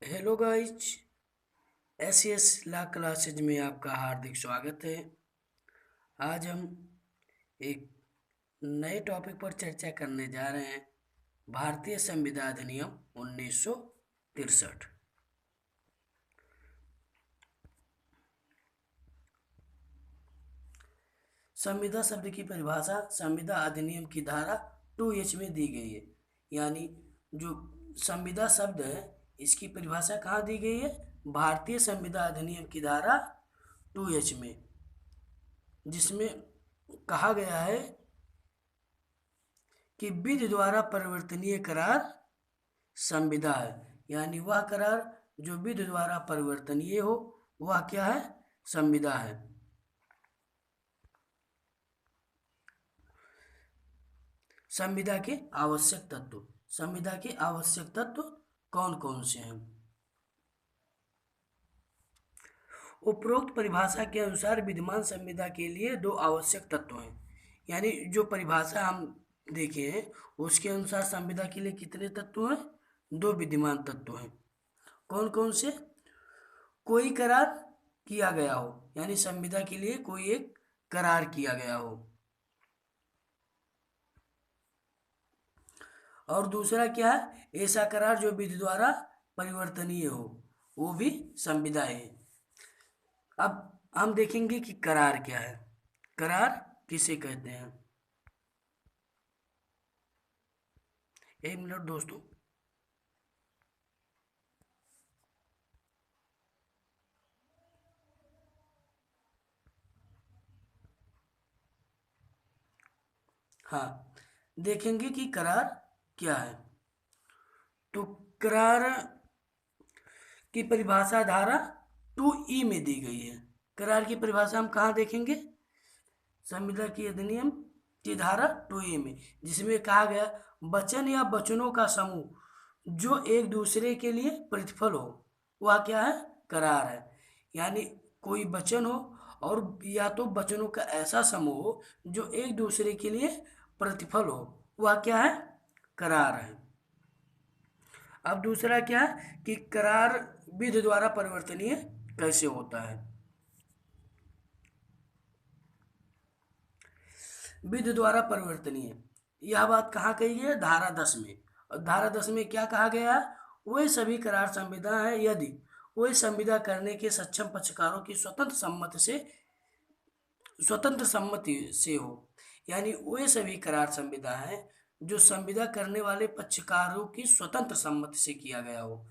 Hello guys, S ला classes में आपका हार्दिक स्वागत है। आज हम एक नए टॉपिक पर चर्चा करने जा रहे हैं। भारतीय संविधान अधिनियम 1963। संविदा शब्द की परिभाषा संविदा अधिनियम की धारा 2H में दी गई है। यानी जो संविदा शब्द है, इसकी परिभाषा कहाँ दी गई है? भारतीय संविदा अधिनियम की धारा 2H में, जिसमें कहा गया है कि विधि द्वारा परिवर्तनीय करार संविदा है। यानी वह करार जो विधि द्वारा परिवर्तनीय हो, वह क्या है? संविदा है। संविदा के आवश्यक तत्व। संविदा के आवश्यक तत्व कौन कौन से हैं? उपरोक्त परिभाषा के अनुसार विद्यमान संविदा के लिए दो आवश्यक तत्व हैं। यानी जो परिभाषा हम देखे हैं, उसके अनुसार संविदा के लिए कितने तत्व हैं? दो विद्यमान तत्व हैं। कौन कौन से? कोई करार किया गया हो, यानी संविदा के लिए कोई एक करार किया गया हो। और दूसरा क्या है? ऐसा करार जो विधि द्वारा परिवर्तनीय हो, वो भी संविदा है। अब हम देखेंगे कि करार क्या है। करार किसे कहते हैं? एक मिनट दोस्तों। हाँ, देखेंगे कि करार क्या है। तो करार की परिभाषा धारा 2E में दी गई है। करार की परिभाषा हम कहाँ देखेंगे? संविदा की अधिनियम की धारा 2A में, जिसमें कहा गया वचन या वचनों का समूह जो एक दूसरे के लिए प्रतिफल हो, वह क्या है? करार है। यानी कोई वचन हो और या तो वचनों का ऐसा समूह हो जो एक दूसरे के लिए प्रतिफल हो, वह क्या है? करार है। अब दूसरा क्या है कि करार विधि द्वारा परिवर्तनीय कैसे होता है? विधि द्वारा परिवर्तनीय, यह बात कहाँ कही है? धारा 10 में। और धारा 10 में क्या कहा गया है? वे सभी करार संविदा है यदि वे संविदा करने के सक्षम पक्षकारों की स्वतंत्र सम्मति से हो। यानी वे सभी करार संविदा हैं जो संविदा करने वाले पक्षकारों की स्वतंत्र सम्मति से किया गया हो।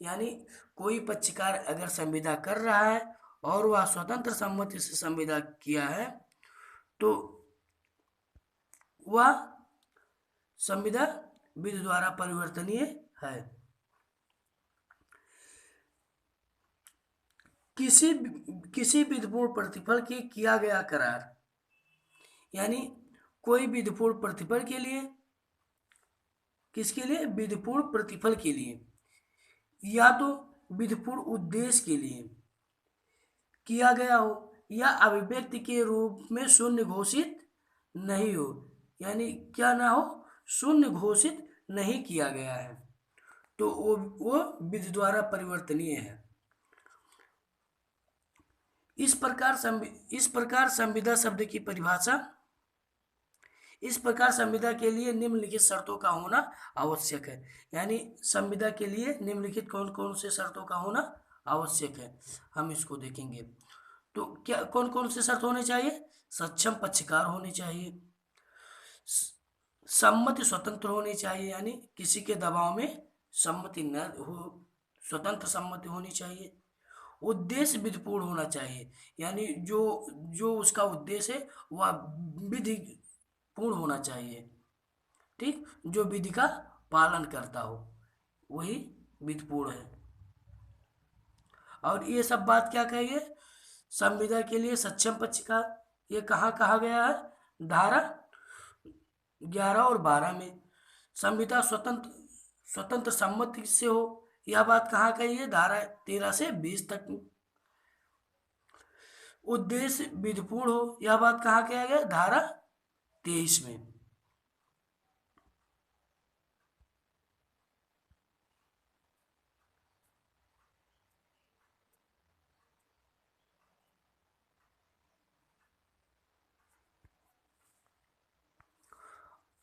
यानी कोई पक्षकार अगर संविदा कर रहा है और वह स्वतंत्र सम्मति से संविदा किया है, तो वह संविदा विधि द्वारा परिवर्तनीय है। किसी किसी विधिपूर्ण प्रतिफल के किया गया करार, यानी कोई विधिपूर्ण प्रतिफल के लिए, किसके लिए? विधिपूर्ण प्रतिफल के लिए, या तो विधिपूर्ण उद्देश्य के लिए किया गया हो, या अभिव्यक्ति के रूप में शून्य घोषित नहीं हो। यानी क्या ना हो? शून्य घोषित नहीं किया गया है, तो वो विधि द्वारा परिवर्तनीय है। इस प्रकार संविदा शब्द की परिभाषा, इस प्रकार संविदा के लिए निम्नलिखित शर्तों का होना आवश्यक है। यानी संविदा के लिए निम्नलिखित कौन कौन से शर्तों का होना आवश्यक है, हम इसको देखेंगे। तो क्या कौन कौन से शर्त होने चाहिए? सक्षम पक्षकार होने चाहिए, सम्मति स्वतंत्र होनी चाहिए, यानी किसी के दबाव में सम्मति न हो, स्वतंत्र सम्मति होनी चाहिए। उद्देश्य विधिपूर्ण होना चाहिए, यानी जो जो उसका उद्देश्य है वह विधि पूर्ण होना चाहिए। ठीक, जो विधि का पालन करता हो वही विधिपूर्ण है। और ये सब बात क्या कही है? संविदा के लिए सक्षम पक्षकार, ये कहाँ कहा गया है? धारा 11 और 12 में। संविदा स्वतंत्र स्वतंत्र सम्मति से हो, यह बात कहाँ कही है? धारा 13 से 20 तक। उद्देश्य विधिपूर्ण हो, यह बात कहाँ कहा गया? धारा 23 में।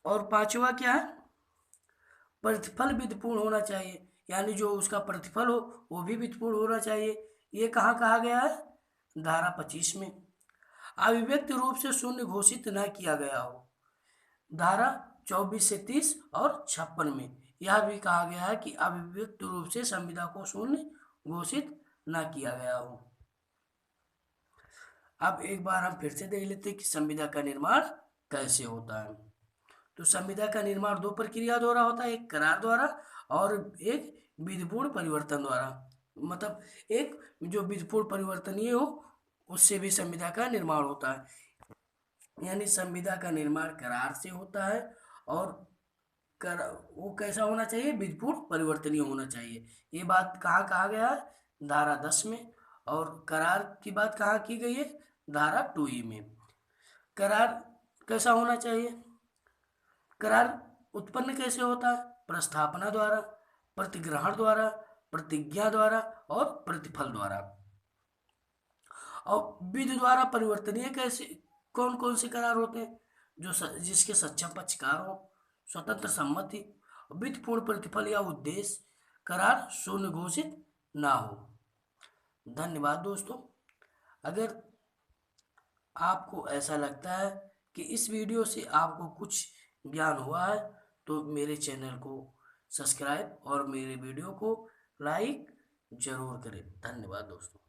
और पांचवा क्या है, प्रतिफल विधिपूर्ण होना चाहिए, यानी जो उसका प्रतिफल हो वो भी विधिपूर्ण होना चाहिए। ये कहाँ कहा गया है, धारा 25 में। अभिव्यक्त रूप से शून्य घोषित न किया गया हो, धारा 24 से 30 और 56 में यह भी कहा गया है कि अभिव्यक्त रूप से संविदा को शून्य घोषित न किया गया हो। अब एक बार हम फिर से देख लेते हैं कि संविदा का निर्माण कैसे होता है। तो संविदा का निर्माण दो प्रक्रिया द्वारा होता है, एक करार द्वारा और एक विधिपूर्ण परिवर्तन द्वारा। मतलब एक जो विधिपूर्ण परिवर्तनीय हो उससे भी संविदा का निर्माण होता है, यानी संविदा का निर्माण करार से होता है। और कर वो कैसा होना चाहिए, विधिपूर्ण परिवर्तनीय होना चाहिए। ये बात कहाँ कहा गया है, धारा 10 में। और करार की बात कहाँ की गई है, धारा 2E में। करार कैसा होना चाहिए, करार उत्पन्न कैसे होता है, प्रस्थापना द्वारा, प्रतिग्रहण द्वारा, प्रतिज्ञा द्वारा और प्रतिफल द्वारा। और विधि द्वारा परिवर्तनीय कैसे, कौन कौन से करार होते हैं, जिसके सक्षम पक्षकार हो, स्वतंत्र सम्मति, विधिपूर्ण प्रतिफल या उद्देश्य, करार शून्य घोषित ना हो। धन्यवाद दोस्तों। अगर आपको ऐसा लगता है कि इस वीडियो से आपको कुछ ज्ञान हुआ है तो मेरे चैनल को सब्सक्राइब और मेरे वीडियो को लाइक जरूर करें। धन्यवाद दोस्तों।